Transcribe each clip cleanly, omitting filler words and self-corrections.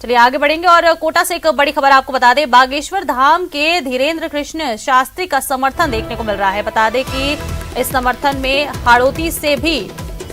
चलिए आगे बढ़ेंगे और कोटा से एक बड़ी खबर आपको बता दें। बागेश्वर धाम के धीरेन्द्र कृष्ण शास्त्री का समर्थन देखने को मिल रहा है। बता दें कि इस समर्थन में हाड़ौती से भी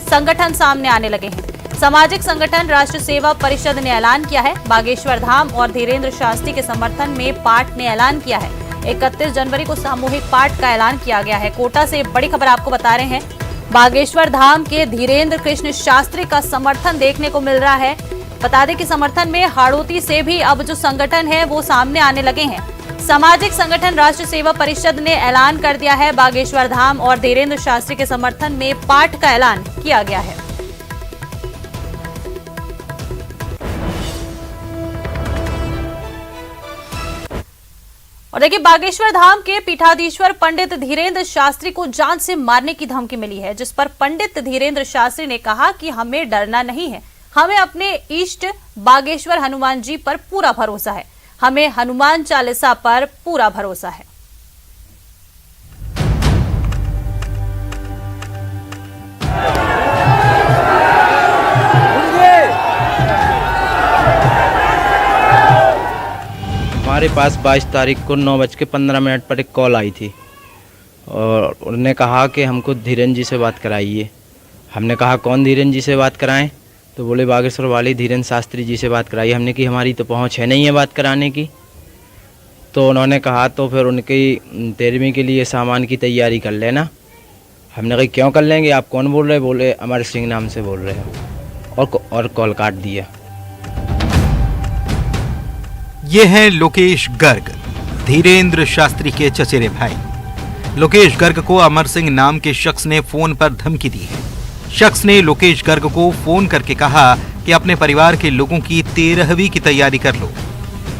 संगठन सामने आने लगे हैं। सामाजिक संगठन राष्ट्र सेवा परिषद ने ऐलान किया है। बागेश्वर धाम और धीरेन्द्र शास्त्री के समर्थन में पाठ ने ऐलान किया है। 31 जनवरी को सामूहिक पाठ का ऐलान किया गया है। कोटा से बड़ी खबर आपको बता रहे हैं। बागेश्वर धाम के धीरेन्द्र कृष्ण शास्त्री का समर्थन देखने को मिल रहा है। बता दें कि समर्थन में हाड़ौती से भी अब जो संगठन है वो सामने आने लगे हैं। सामाजिक संगठन राष्ट्र सेवा परिषद ने ऐलान कर दिया है। बागेश्वर धाम और धीरेन्द्र शास्त्री के समर्थन में पाठ का ऐलान किया गया है। और देखिए, बागेश्वर धाम के पीठाधीश्वर पंडित धीरेन्द्र शास्त्री को जान से मारने की धमकी मिली है, जिस पर पंडित धीरेन्द्र शास्त्री ने कहा कि हमें डरना नहीं है, हमें अपने इष्ट बागेश्वर हनुमान जी पर पूरा भरोसा है, हमें हनुमान चालीसा पर पूरा भरोसा है। हमारे पास 22 तारीख को 9:15 पर एक कॉल आई थी और उन्होंने कहा कि हमको धीरेन्द्र जी से बात कराइए। हमने कहा कौन धीरेन्द्र जी से बात कराएं? तो बोले बागेश्वर वाले धीरेन्द्र शास्त्री जी से बात कराइए। हमने कि हमारी तो पहुंच है नहीं है बात कराने की। तो उन्होंने कहा तो फिर उनकी 13वीं के लिए सामान की तैयारी कर लेना। हमने कहा क्यों कर लेंगे, आप कौन बोल रहे? बोले अमर सिंह नाम से बोल रहे हो और कॉल काट दिया। ये हैं लोकेश गर्ग, धीरेन्द्र शास्त्री के चचेरे भाई। लोकेश गर्ग को अमर सिंह नाम के शख्स ने फोन पर धमकी दी है। शख्स ने लोकेश गर्ग को फोन करके कहा कि अपने परिवार के लोगों की 13वीं की तैयारी कर लो।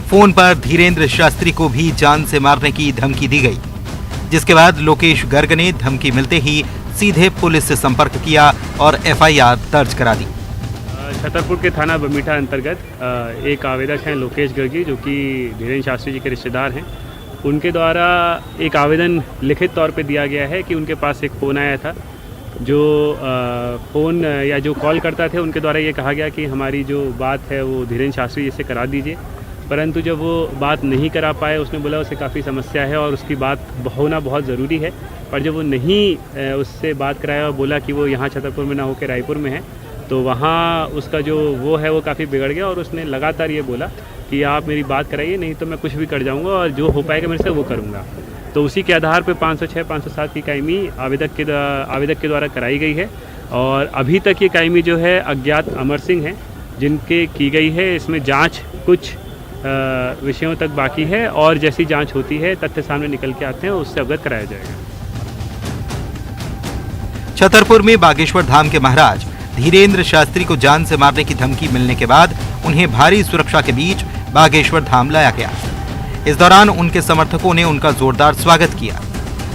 फोन पर धीरेन्द्र शास्त्री को भी जान से मारने की धमकी दी गई, जिसके बाद लोकेश गर्ग ने धमकी मिलते ही सीधे पुलिस से संपर्क किया और FIR दर्ज करा दी। छतरपुर के थाना बमीठा अंतर्गत एक आवेदक हैं लोकेश गर्ग जी, जो कि धीरेन्द्र शास्त्री जी के रिश्तेदार हैं। उनके द्वारा एक आवेदन लिखित तौर पे दिया गया है कि उनके पास एक फ़ोन आया था। जो फ़ोन या जो कॉल करता थे उनके द्वारा ये कहा गया कि हमारी जो बात है वो धीरेन्द्र शास्त्री जी से करा दीजिए, परंतु जब वो बात नहीं करा पाए, उसने बोला उसे काफ़ी समस्या है और उसकी बात होना बहुत ज़रूरी है। पर जब वो नहीं उससे बात कराया और बोला कि वो यहाँ छतरपुर में ना होकर रायपुर में है, तो वहाँ उसका जो वो है वो काफ़ी बिगड़ गया और उसने लगातार ये बोला कि आप मेरी बात कराइए, नहीं तो मैं कुछ भी कर जाऊँगा और जो हो पाएगा मेरे से वो करूँगा। तो उसी के आधार पे 506, 507 की कायमी आवेदक के द्वारा कराई गई है और अभी तक ये कायमी जो है अज्ञात अमर सिंह हैं जिनके की गई है। इसमें जांच कुछ विषयों तक बाकी है और जैसी जांच होती है, तथ्य सामने निकल के आते हैं, उससे अवगत कराया जाएगा। छतरपुर में बागेश्वर धाम के महाराज धीरेन्द्र शास्त्री को जान से मारने की धमकी मिलने के बाद उन्हें भारी सुरक्षा के बीच बागेश्वर धाम लाया गया। इस दौरान उनके समर्थकों ने उनका जोरदार स्वागत किया।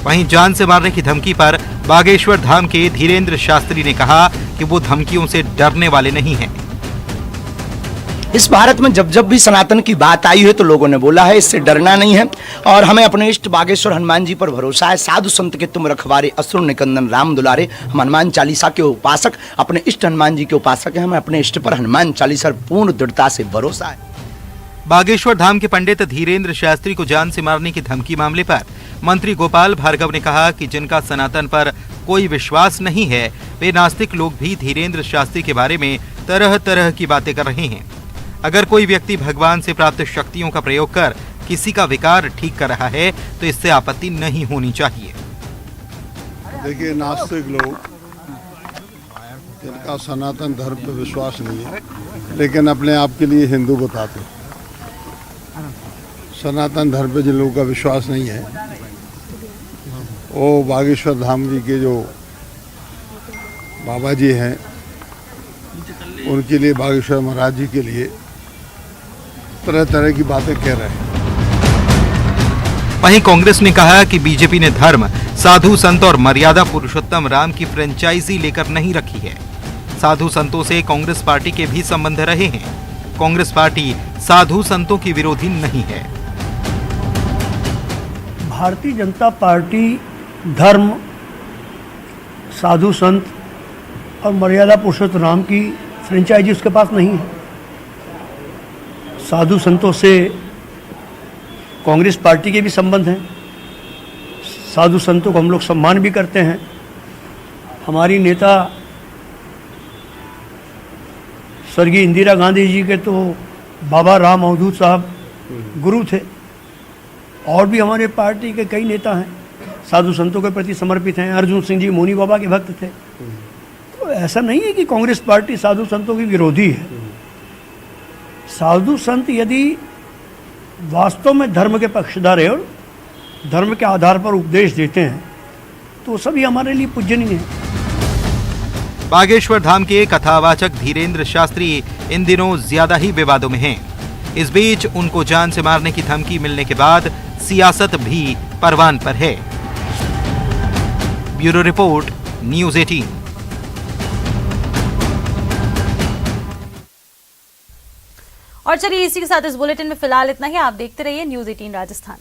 वहीं जान से मारने की धमकी पर बागेश्वर धाम के धीरेन्द्र शास्त्री ने कहा कि वो धमकियों से डरने वाले नहीं हैं। इस भारत में जब जब भी सनातन की बात आई है तो लोगों ने बोला है इससे डरना नहीं है और हमें अपने इष्ट बागेश्वर हनुमान जी पर भरोसा है। साधु संत के तुम रखवारे, असुर निकंदन राम दुलारे। हम हनुमान चालीसा के उपासक, अपने इष्ट हनुमान जी के उपासक हैं। हमें अपने इष्ट पर हनुमान चालीसा पूर्ण दृढ़ता से भरोसा है। बागेश्वर धाम के पंडित धीरेन्द्र शास्त्री को जान से मारने की धमकी मामले पर मंत्री गोपाल भार्गव ने कहा कि जिनका सनातन पर कोई विश्वास नहीं है, वे नास्तिक लोग भी धीरेन्द्र शास्त्री के बारे में तरह तरह की बातें कर रहे हैं। अगर कोई व्यक्ति भगवान से प्राप्त शक्तियों का प्रयोग कर किसी का विकार ठीक कर रहा है तो इससे आपत्ति नहीं होनी चाहिए। देखिए, नास्तिक लोग जिनका सनातन धर्म पर विश्वास नहीं है लेकिन अपने आप के लिए हिंदू बताते हैं, सनातन धर्म पे जिन लोगों का विश्वास नहीं है, वो बागेश्वर धाम जी के जो बाबा जी हैं उनके लिए, बागेश्वर महाराज जी के लिए तरह तरह की बातें कह रहे हैं। वहीं कांग्रेस ने कहा कि बीजेपी ने धर्म, साधु संत और मर्यादा पुरुषोत्तम राम की फ्रेंचाइजी लेकर नहीं रखी है। साधु संतों से कांग्रेस पार्टी के भी संबंध रहे हैं। कांग्रेस पार्टी साधु संतों की विरोधी नहीं है। भारतीय जनता पार्टी धर्म, साधु संत और मर्यादा पुरुषोत्तम राम की फ्रेंचाइजी उसके पास नहीं है। साधु संतों से कांग्रेस पार्टी के भी संबंध हैं। साधु संतों को हम लोग सम्मान भी करते हैं। हमारी नेता स्वर्गीय इंदिरा गांधी जी के तो बाबा राम अवधूत साहब गुरु थे, और भी हमारे पार्टी के कई नेता हैं साधु संतों के प्रति समर्पित हैं। अर्जुन सिंह जी मोनी बाबा के भक्त थे। तो ऐसा नहीं है कि कांग्रेस पार्टी साधु संतों की विरोधी है। साधु संत यदि वास्तव में धर्म के पक्षधर है और धर्म के आधार पर उपदेश देते हैं तो सभी हमारे लिए पूजनीय है। बागेश्वर धाम के कथावाचक धीरेन्द्र शास्त्री इन दिनों ज्यादा ही विवादों में हैं। इस बीच उनको जान से मारने की धमकी मिलने के बाद सियासत भी परवान पर है। Bureau report, news 18। और चलिए इसी के साथ इस बुलेटिन में फिलहाल इतना ही। आप देखते रहिए न्यूज़ 18 राजस्थान।